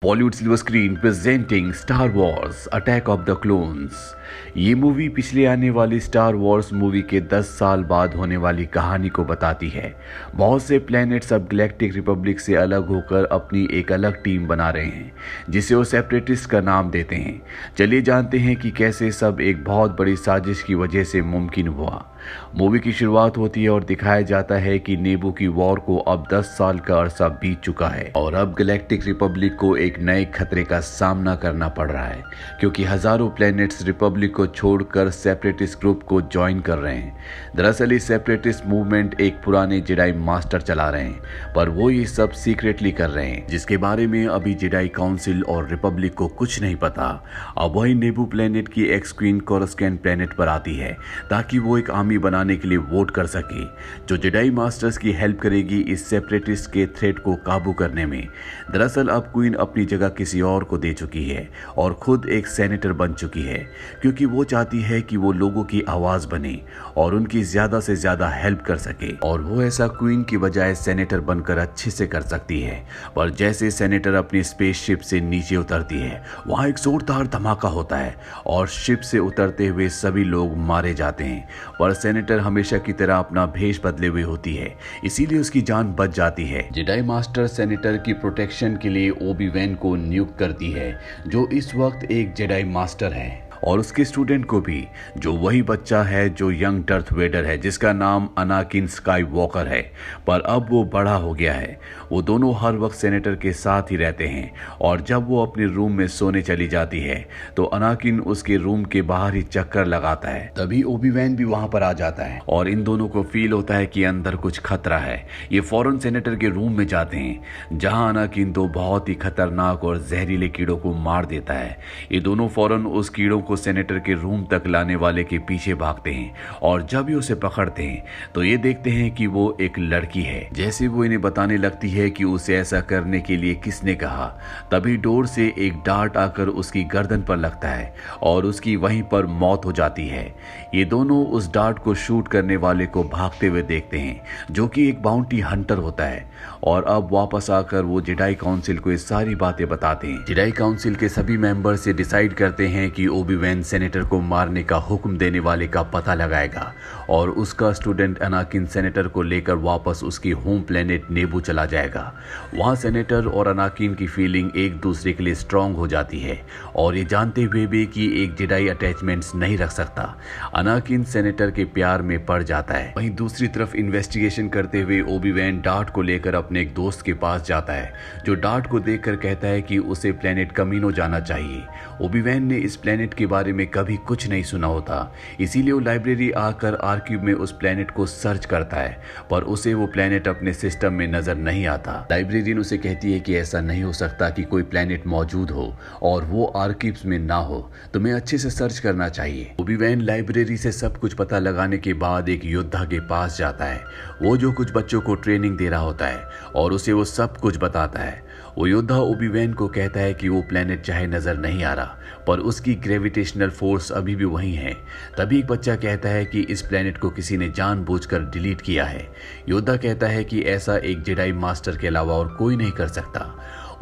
Bollywood silver screen presenting star Wars attack of the clones. ये movie पिछले आने वाली स्टार वॉर्स मूवी के 10 साल बाद होने वाली कहानी को बताती है। बहुत से प्लैनेट्स अब गैलेक्टिक रिपब्लिक से अलग होकर अपनी एक अलग टीम बना रहे हैं जिसे वो सेपरेटिस्ट का नाम देते हैं। चलिए जानते हैं कि कैसे सब एक बहुत बड़ी साजिश की वजह से मुमकिन हुआ। मूवी की शुरुआत होती है और दिखाया जाता है कि नेबू की वॉर को अब 10 साल का अरसा बीत चुका है और अब गैलेक्टिक रिपब्लिक को एक नए खतरे का सामना करना पड़ रहा है क्योंकि हजारों प्लैनेट्स रिपब्लिक को छोड़कर सेपरेटिस्ट ग्रुप को ज्वाइन कर रहे हैं। दरअसल इस सेपरेटिस्ट मूवमेंट एक पुराने जेडाई मास्टर चला रहे हैं, पर वो ये सब सीक्रेटली कर रहे हैं जिसके बारे में अभी जेडाई काउंसिल और रिपब्लिक को कुछ नहीं पता। अब वही नेबू प्लैनेट की एक्स क्वीन कोरस्कैन प्लैनेट पर आती है ताकि वो एक आर्मी बनाने के लिए वोट कर सके जो जेडाई मास्टर्स की हेल्प करेगी इस सेपरेटिस्ट के थ्रेट को काबू करने में। दरअसल अब क्वीन अपनी जगह किसी और को दे चुकी है और खुद एक सेनेटर बन चुकी है क्योंकि वो चाहती है कि वो लोगों की आवाज बने और उनकी ज्यादा से ज्यादा हेल्प कर सके, और वो ऐसा क्वीन की बजाय सेनेटर बनकर अच्छे से कर सकती है। पर जैसे सेनेटर अपनी स्पेसशिप से नीचे उतरती है वहां एक जोरदार धमाका होता है और शिप से उतरते हुए सभी लोग मारे जाते हैं। पर सेनेटर हमेशा की तरह अपना भेष बदले हुए होती है, इसीलिए उसकी जान बच जाती है। जेडाई मास्टर सेनेटर की प्रोटेक्शन के लिए ओबी वैन को नियुक्त करती है जो इस वक्त एक जेडाई मास्टर है, और उसके स्टूडेंट को भी जो वही बच्चा है जो यंग डर्थ वेडर है जिसका नाम अनाकिन स्काई वॉकर है, पर अब वो बड़ा हो गया है। वो दोनों हर वक्त सेनेटर के साथ ही रहते हैं और जब वो अपने रूम में सोने चली जाती है तो अनाकिन उसके रूम के बाहर ही चक्कर लगाता है। तभी ओबी वैन भी वहां पर आ जाता है और इन दोनों को फील होता है कि अंदर कुछ खतरा है। ये फौरन सेनेटर के रूम में जाते हैं जहां अनाकिन दो बहुत ही खतरनाक और जहरीले कीड़ों को मार देता है। ये दोनों फौरन उस कीड़ों को सेनेटर के रूम तक लाने वाले के पीछे भागते हैं और जब ये उसे पकड़ते हैं तो ये देखते हैं कि वो एक लड़की है। जैसे वो इन्हें बताने लगती है कि उसे ऐसा करने के लिए किसने कहा, तभी डोर से एक डार्ट आकर उसकी गर्दन पर लगता है और उसकी वहीं पर मौत हो जाती है। ये दोनों उस डार्ट को शूट करने वाले को भागते हुए देखते हैं जो कि एक बाउंटी हंटर होता है, और अब वापस आकर वो जेडाई काउंसिल को ये सारी बातें बताते हैं। जेडाई काउंसिल के सभी मेंबर से डिसाइड करते हैं कि ओबी वैन सेनेटर को मारने का हुक्म देने वाले का पता लगाएगा और उसका स्टूडेंट अनाकिन सेनेटर को लेकर वापस उसकी होम प्लेनेट नेबू चला जाएगा। वहां सेनेटर और अनाकिन की फीलिंग एक दूसरे के लिए स्ट्रांग हो जाती है और ये जानते हुए भी कि एक जेडाई अटैचमेंट्स नहीं रख सकता, अनाकिन सेनेटर के प्यार में पड़ जाता है। वहीं दूसरी तरफ इन्वेस्टिगेशन करते हुए ओबी वैन डार्ट को लेकर अपने एक दोस्त के पास जाता है जो डार्ट को देखकर कहता है कि उसे प्लेनेट कमीनो जाना चाहिए। ओबी वैन ने इस प्लेनेट के बारे में कभी कुछ नहीं सुना होता, इसीलिए वो लाइब्रेरी आकर आर्कीव में उस प्लेनेट को सर्च करता है, पर उसे वो प्लेनेट अपने सिस्टम में नजर नहीं आता। लाइब्रेरियन उसे कहती है कि ऐसा नहीं हो सकता कि कोई प्लेनेट मौजूद हो और वो आर्कीव्स में ना हो, तुम्हें अच्छे से सर्च करना चाहिए। ओबी वैन लाइब्रेरी से सब कुछ पता लगाने के बाद एक योद्धा के पास जाता है, वो जो कुछ बच्चों को ट्रेनिंग दे रहा होता है, और उसे वो सब कुछ बताता है। वो योद्धा ओबी वैन को कहता है कि वो प्लेनेट चाहे नजर नहीं आ रहा पर उसकी ग्रेविटेशनल फोर्स अभी भी वही है। तभी एक बच्चा कहता है कि इस प्लेनेट को किसी ने जानबूझकर डिलीट किया है। योद्धा कहता है कि ऐसा एक जेडाई मास्टर के अलावा और कोई नहीं कर सकता।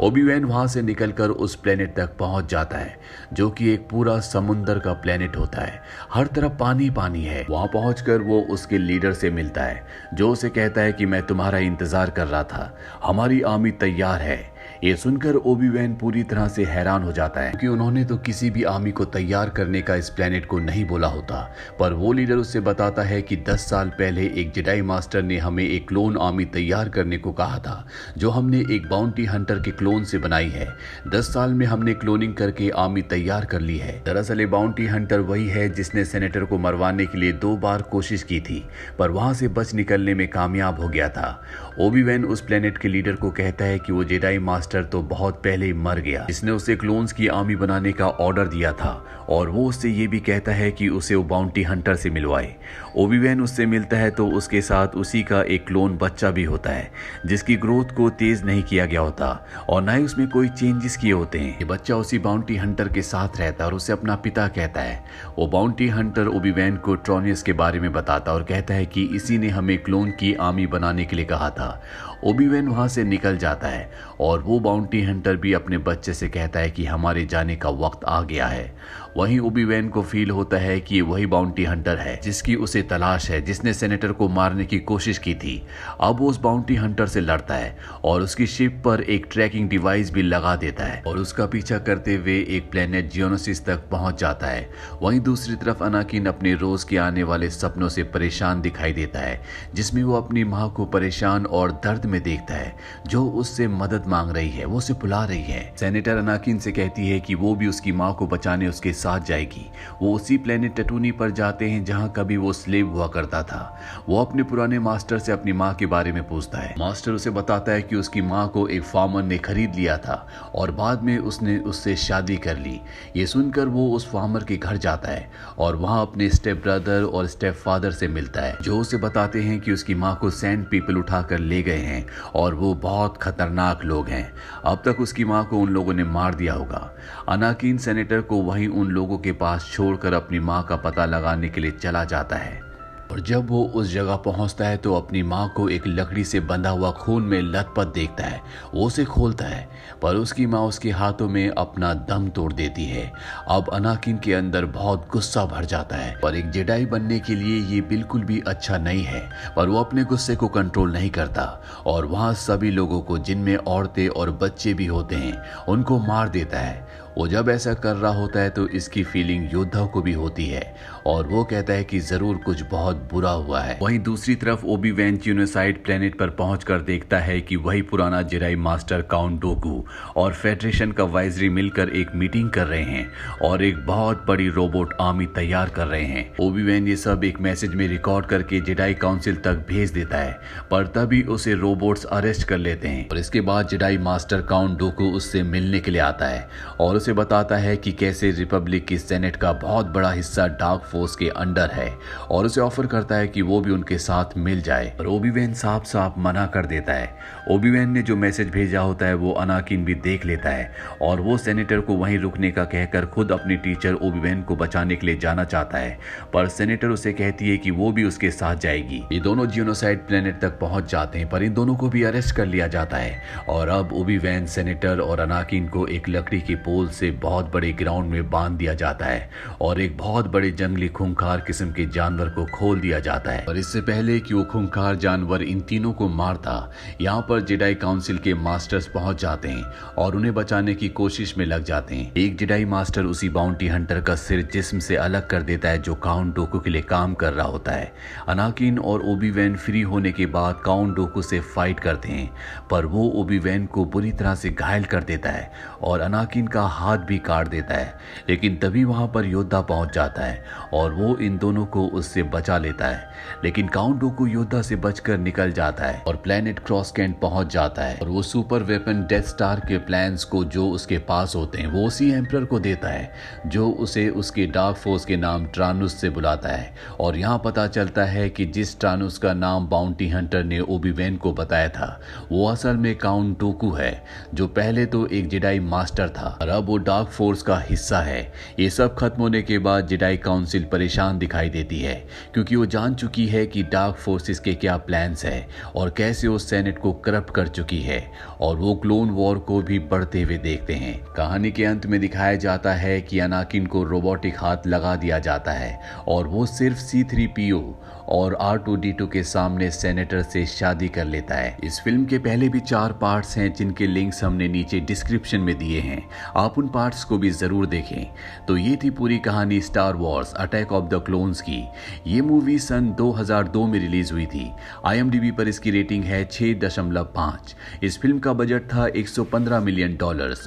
ओबी वैन वहां से निकलकर उस प्लेनेट तक पहुंच जाता है जो कि एक पूरा समुंदर का प्लेनेट होता है, हर तरफ पानी पानी है। वहां पहुंचकर वो उसके लीडर से मिलता है जो उसे कहता है कि मैं तुम्हारा इंतजार कर रहा था, हमारी आर्मी तैयार है। ये सुनकर ओबी वैन पूरी तरह से हैरान हो जाता है क्योंकि उन्होंने तो किसी भी आर्मी को तैयार करने का इस प्लेनेट को नहीं बोला होता, पर वो लीडर उससे बताता है कि 10 साल पहले एक जेडाई मास्टर ने हमें एक क्लोन आर्मी तैयार करने को कहा था जो हमने एक बाउंटी हंटर के क्लोन से बनाई है। 10 साल में हमने क्लोनिंग करके आर्मी तैयार कर ली है। दरअसल ये बाउंटी हंटर वही है जिसने सेनेटर को मरवाने के लिए 2 बार कोशिश की थी पर वहां से बच निकलने में कामयाब हो गया था। ओबी वैन उस प्लेनेट के लीडर को कहता है कि वो जेडाई मास्टर तो बहुत पहले ही मर गया जिसने उसे क्लोन्स की आर्मी बनाने का ऑर्डर दिया था, और वो उससे ये भी कहता है कि उसे वो बाउंटी हंटर से मिलवाए। ओबी वैन उससे मिलता है तो उसके साथ उसी का एक क्लोन बच्चा भी होता है जिसकी ग्रोथ को तेज नहीं किया गया होता और ना ही उसमें कोई चेंजेस किए होते हैं। ये बच्चा उसी बाउंटी हंटर के साथ रहता है और उसे अपना पिता कहता है। वो बाउंटी हंटर ओबी वैन को ट्रोनियस के बारे में बताता और कहता है कि इसी ने हमें क्लोन की आर्मी बनाने के लिए कहा था। ओबी वैन वहां से निकल जाता है और वो वो बाउंटी हंटर भी अपने बच्चे से कहता है कि हमारे जाने का वक्त आ गया है। वहीं ओबी-वैन को फील होता है कि वही बाउंटी हंटर है जिसकी उसे तलाश है, जिसने सेनेटर को मारने की कोशिश की थी। अब वो उस बाउंटी हंटर से लड़ता है और उसकी शिप पर एक ट्रैकिंग डिवाइस भी लगा देता है और उसका पीछा करते हुए एक प्लेनेट जियोनोसिस तक पहुंच जाता है। वहीं दूसरी तरफ अनाकिन अपने रोज के आने वाले सपनों से परेशान दिखाई देता है, जिसमें वो अपनी माँ को परेशान और दर्द में देखता है जो उससे मदद मांग रही है, वो उसे बुला रही है। सेनेटर अनाकिन से कहती है कि वो भी उसकी माँ को बचाने उसके साथ जाएगी। वो उसी प्लेनेट टटूनी पर जाते हैं जहां कभी वो स्लेव हुआ करता था। वो अपने पुराने मास्टर से अपनी माँ के बारे में पूछता है। मास्टर उसे बताता है कि उसकी माँ को एक फार्मर ने खरीद लिया था और बाद में उसने उससे शादी कर ली। ये सुनकर वो उस फार्मर के घर जाता है और वहां अपने स्टेप ब्रदर और स्टेप फादर से मिलता है, जो उसे बताते हैं कि उसकी माँ को सैंड पीपल उठाकर ले गए हैं और वो बहुत खतरनाक लोग हैं। अब तक उसकी माँ को उन लोगों ने मार दिया होगा। अनाकिन सेनेटर को वहीं उन लोगों के पास छोड़कर अपनी माँ का पता लगाने के लिए चला जाता है और जब वो उस जगह पहुंचता है तो अपनी माँ को एक लकड़ी से बंधा हुआ खून में लथपथ देखता है। वो उसे खोलता है पर उसकी माँ उसके हाथों में अपना दम तोड़ देती है। अब अनाकिन के अंदर बहुत गुस्सा भर जाता है, पर एक जेडाई बनने के लिए ये बिल्कुल भी अच्छा नहीं है। पर वो अपने गुस्से को कंट्रोल नहीं करता और वहाँ सभी लोगों को, जिनमें औरतें और बच्चे भी होते हैं, उनको मार देता है। वो जब ऐसा कर रहा होता है तो इसकी फीलिंग योद्धा को भी होती है और वो कहता है कि जरूर कुछ बहुत बुरा हुआ है। वहीं दूसरी तरफ ओबी-वैन जियोनोसाइड प्लेनेट पर पहुंचकर देखता है कि वही पुराना जेडाई मास्टर काउंट डोकू और फेडरेशन का वाइजरी मिलकर एक मीटिंग कर रहे हैं और एक बहुत बड़ी रोबोट आर्मी तैयार कर रहे हैं। ओबी-वैन ये सब एक मैसेज में रिकॉर्ड करके जेडाई काउंसिल तक भेज देता है, पर तभी उसे रोबोट्स अरेस्ट कर लेते हैं और इसके बाद जेडाई मास्टर काउंट डोकू उससे मिलने के लिए आता है और उसे बताता है कि कैसे रिपब्लिक की सेनेट का बहुत बड़ा हिस्सा डार्क फोर्स के अंडर है और उसे ऑफर करता है कि वो भी उनके साथ मिल जाए, पर ओबी-वैन साफ साफ मना कर देता है। ओबी-वैन ने जो मैसेज भेजा होता है वो अनाकिन भी देख लेता है और वो सेनेटर को वहीं रुकने का कहकर खुद अपनी टीचर ओबी-वैन को बचाने के लिए जाना चाहता है, पर सेनेटर उसे कहती है कि वो भी उसके साथ जाएगी। ये दोनों जियोनोसाइड प्लेनेट तक पहुंच जाते हैं, पर इन दोनों को भी अरेस्ट कर लिया जाता है और अब ओबी-वैन, सेनेटर और अनाकिन को एक लकड़ी के पोल से बहुत बड़े ग्राउंड में बांध दिया जाता है और एक बहुत बड़े जंगली खूंखार किस्म के जानवर को खोल दिया जाता है। और इससे पहले कि वो खूंखार जानवर इन तीनों को मारता, यहाँ पर जेडाई काउंसिल के मास्टर्स पहुंच जाते हैं और उन्हें बचाने की कोशिश में लग जाते हैं। एक जेडाई मास्टर उसी बाउंटी हंटर का सिर जिस्म से अलग कर देता है जो काउंट डोकू के लिए काम कर रहा होता है। अनाकिन और ओबी-वैन फ्री होने के बाद काउंट डोकू से फाइट करते हैं, पर वो ओबी-वैन को बुरी तरह से घायल कर देता है और अनाकिन का हाथ भी काट देता है। लेकिन तभी वहां पर योद्धा पहुंच जाता है और वो इन दोनों को उससे बचा लेता है, लेकिन काउंट डोकू योद्धा से बचकर निकल जाता है और प्लेनेट क्रॉसकैंट पहुंच जाता है और वो सुपर वेपन डेथ स्टार के प्लान्स को जो उसके पास होते हैं वो उसी एम्परर को देता है, जो उसे उसके डार्क फोर्स के नाम ट्रानुस से बुलाता है। और यहाँ पता चलता है कि जिस ट्रानुस का नाम बाउंटी हंटर ने ओबी-वैन को बताया था वो असल में काउंट डोकू है, जो पहले तो एक जेडाई मास्टर था और अब वो डार्क फोर्स का हिस्सा है। ये सब खत्म होने के बाद जेडाई काउंसिल परेशान दिखाई देती है, क्योंकि वो जान चुकी है कि डार्क फोर्सेस के क्या प्लान्स है और कैसे वो सेनेट को करप्ट कर चुकी है, और वो क्लोन वॉर को भी बढ़ते हुए देखते हैं। कहानी के अंत में दिखाया जाता है कि अनाकिन को रोबोटिक हाथ लगा दिया जाता है और वो सिर्फ C-3PO और R2-D2 के सामने सेनेटर से शादी कर लेता है। इस फिल्म के पहले भी 4 पार्ट्स हैं जिनके लिंक्स हमने नीचे डिस्क्रिप्शन में दिए हैं, आप उन पार्ट्स को भी जरूर देखें। तो ये थी पूरी कहानी star Wars attack of the clones की। ये मूवी सन 2002 में रिलीज हुई थी। IMDb पर इसकी रेटिंग है 6.5। इस फिल्म का बजट था $115 मिलियन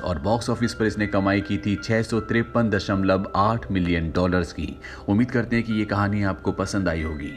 और बॉक्स ऑफिस पर इसने कमाई की थी $653.8 मिलियन की। उम्मीद करते हैं कि ये कहानी आपको पसंद आई होगी।